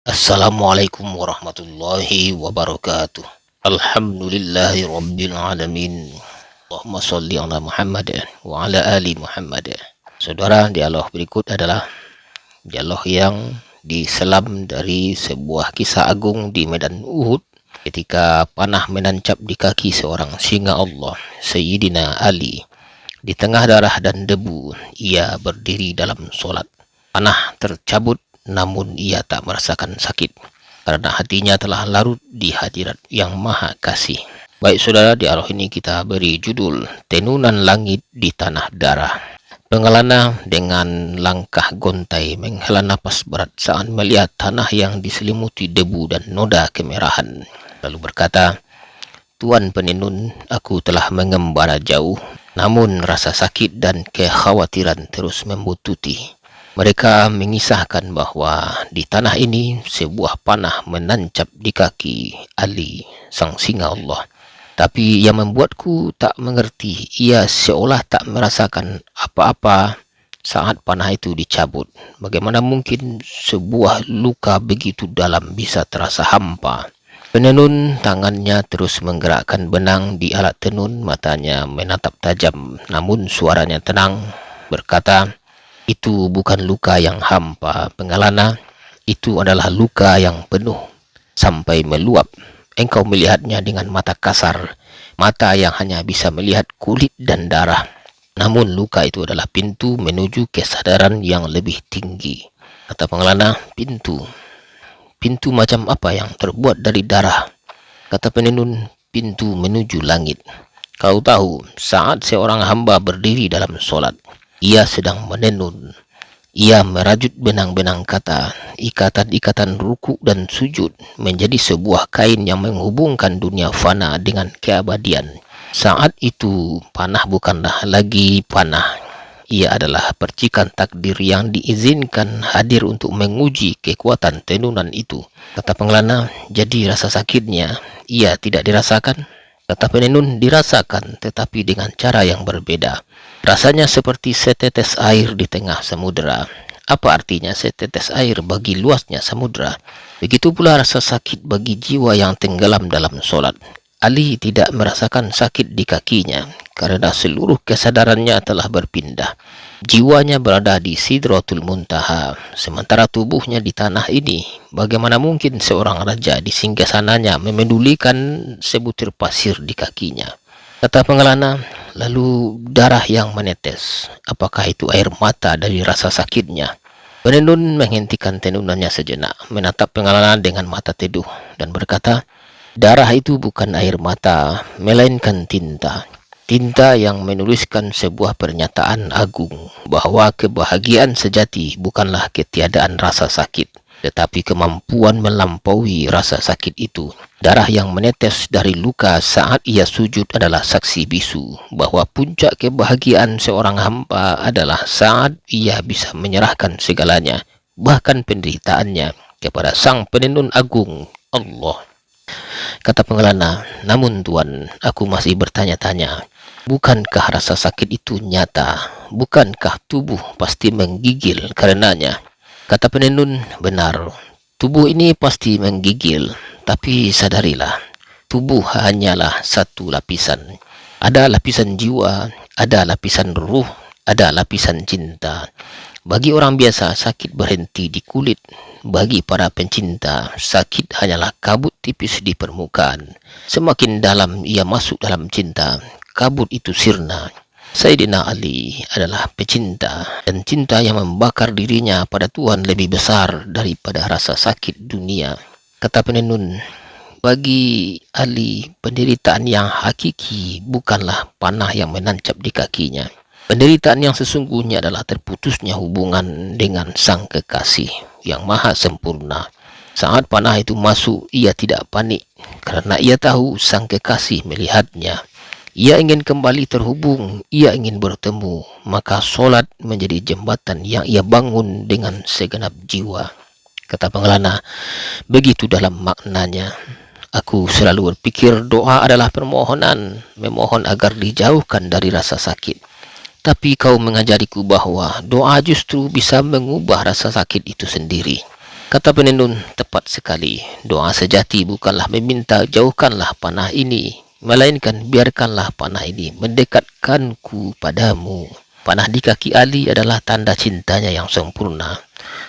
Assalamualaikum warahmatullahi wabarakatuh. Alhamdulillahi rabbil alamin. Allahumma sholli ala Muhammad wa ala ali Muhammad. Saudara, dialog berikut adalah dialog yang diselam dari sebuah kisah agung di medan Uhud ketika panah menancap di kaki seorang singa Allah, Sayyidina Ali. Di tengah darah dan debu, ia berdiri dalam solat. Panah tercabut, namun ia tak merasakan sakit, karena hatinya telah larut di hadirat yang maha kasih. Baik saudara, di dialog ini kita beri judul Tenunan Langit di Tanah Darah. Pengelana dengan langkah gontai menghela napas berat saat melihat tanah yang diselimuti debu dan noda kemerahan. Lalu berkata, "Tuan Penenun, aku telah mengembara jauh, namun rasa sakit dan kekhawatiran terus membututi. Mereka mengisahkan bahwa di tanah ini sebuah panah menancap di kaki Ali, sang singa Allah. Tapi yang membuatku tak mengerti, ia seolah tak merasakan apa-apa saat panah itu dicabut. Bagaimana mungkin sebuah luka begitu dalam bisa terasa hampa?" Penenun tangannya terus menggerakkan benang di alat tenun, matanya menatap tajam, namun suaranya tenang, berkata, "Itu bukan luka yang hampa, Pengelana. Itu adalah luka yang penuh sampai meluap. Engkau melihatnya dengan mata kasar, mata yang hanya bisa melihat kulit dan darah. Namun luka itu adalah pintu menuju kesadaran yang lebih tinggi." Kata Pengelana, "Pintu? Pintu macam apa yang terbuat dari darah?" Kata Penenun, "Pintu menuju langit. Kau tahu, saat seorang hamba berdiri dalam solat, ia sedang menenun. Ia merajut benang-benang kata, ikatan-ikatan ruku dan sujud menjadi sebuah kain yang menghubungkan dunia fana dengan keabadian. Saat itu, panah bukanlah lagi panah. Ia adalah percikan takdir yang diizinkan hadir untuk menguji kekuatan tenunan itu." Kata Pengelana, "Jadi rasa sakitnya ia tidak dirasakan?" Kata Penenun, "Dirasakan, tetapi dengan cara yang berbeda. Rasanya seperti setetes air di tengah samudera." Apa artinya setetes air bagi luasnya samudera? Begitu pula rasa sakit bagi jiwa yang tenggelam dalam solat. Ali tidak merasakan sakit di kakinya karena seluruh kesadarannya telah berpindah. Jiwanya berada di Sidratul Muntaha, sementara tubuhnya di tanah ini. Bagaimana mungkin seorang raja di singgasananya memedulikan sebutir pasir di kakinya? Kata Pengelana, "Lalu darah yang menetes, apakah itu air mata dari rasa sakitnya?" Penenun menghentikan tenunannya sejenak, menatap Pengelana dengan mata teduh, dan berkata, "Darah itu bukan air mata, melainkan tinta. Tinta yang menuliskan sebuah pernyataan agung bahwa kebahagiaan sejati bukanlah ketiadaan rasa sakit, tetapi kemampuan melampaui rasa sakit itu. Darah yang menetes dari luka saat ia sujud adalah saksi bisu bahwa puncak kebahagiaan seorang hamba adalah saat ia bisa menyerahkan segalanya, bahkan penderitaannya, kepada Sang Penenun Agung, Allah." Kata Pengelana, "Namun Tuan, aku masih bertanya-tanya. Bukankah rasa sakit itu nyata? Bukankah tubuh pasti menggigil karenanya?" Kata Penenun, "Benar, tubuh ini pasti menggigil. Tapi sadarilah, tubuh hanyalah satu lapisan. Ada lapisan jiwa, ada lapisan ruh, ada lapisan cinta. Bagi orang biasa, sakit berhenti di kulit. Bagi para pencinta, sakit hanyalah kabut tipis di permukaan. Semakin dalam ia masuk dalam cinta, kabut itu sirna. Sayyidina Ali adalah pecinta, dan cinta yang membakar dirinya pada Tuhan lebih besar daripada rasa sakit dunia." Kata Penenun, "Bagi Ali, penderitaan yang hakiki bukanlah panah yang menancap di kakinya. Penderitaan yang sesungguhnya adalah terputusnya hubungan dengan Sang Kekasih yang maha sempurna. Saat panah itu masuk, ia tidak panik, karena ia tahu Sang Kekasih melihatnya. Ia ingin kembali terhubung, ia ingin bertemu, maka solat menjadi jembatan yang ia bangun dengan segenap jiwa." Kata Pengelana, "Begitu dalam maknanya. Aku selalu berpikir doa adalah permohonan, memohon agar dijauhkan dari rasa sakit. Tapi kau mengajariku bahwa doa justru bisa mengubah rasa sakit itu sendiri. Kata penenun tepat sekali. Doa sejati bukanlah meminta jauhkanlah panah ini, melainkan biarkanlah panah ini mendekatkanku padamu. Panah di kaki Ali adalah tanda cintanya yang sempurna.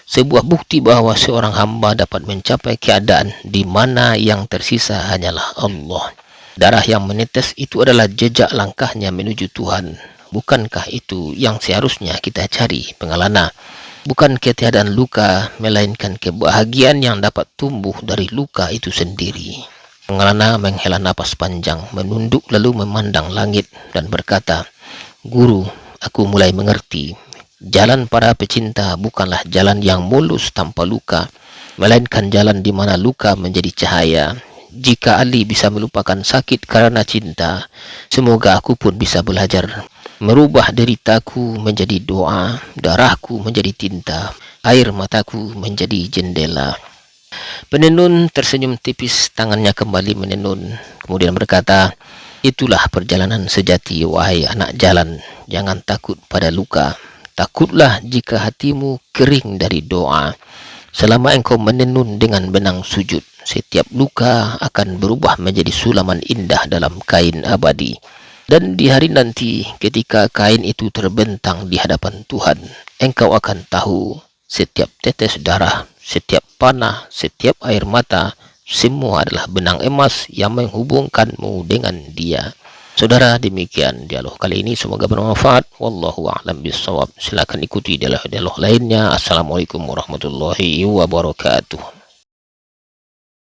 Sebuah bukti bahwa seorang hamba dapat mencapai keadaan di mana yang tersisa hanyalah Allah. Darah yang menetes itu adalah jejak langkahnya menuju Tuhan. Bukankah itu yang seharusnya kita cari, Pengalana? Bukan ketiadaan luka, melainkan kebahagiaan yang dapat tumbuh dari luka itu sendiri. Pengalana menghela napas panjang, menunduk lalu memandang langit dan berkata, "Guru, aku mulai mengerti. Jalan para pecinta bukanlah jalan yang mulus tanpa luka, melainkan jalan di mana luka menjadi cahaya. Jika Ali bisa melupakan sakit karena cinta, semoga aku pun bisa belajar merubah deritaku menjadi doa, darahku menjadi tinta, air mataku menjadi jendela." Penenun tersenyum tipis, tangannya kembali menenun, kemudian berkata, "Itulah perjalanan sejati, wahai anak jalan. Jangan takut pada luka. Takutlah jika hatimu kering dari doa. Selama engkau menenun dengan benang sujud, setiap luka akan berubah menjadi sulaman indah dalam kain abadi. Dan di hari nanti, ketika kain itu terbentang di hadapan Tuhan, engkau akan tahu setiap tetes darah, setiap panah, setiap air mata, semua adalah benang emas yang menghubungkanmu dengan Dia." Saudara, demikian dialog kali ini, semoga bermanfaat. Wallahu a'lam bishawab. Silakan ikuti dialog-dialog lainnya. Assalamualaikum warahmatullahi wabarakatuh.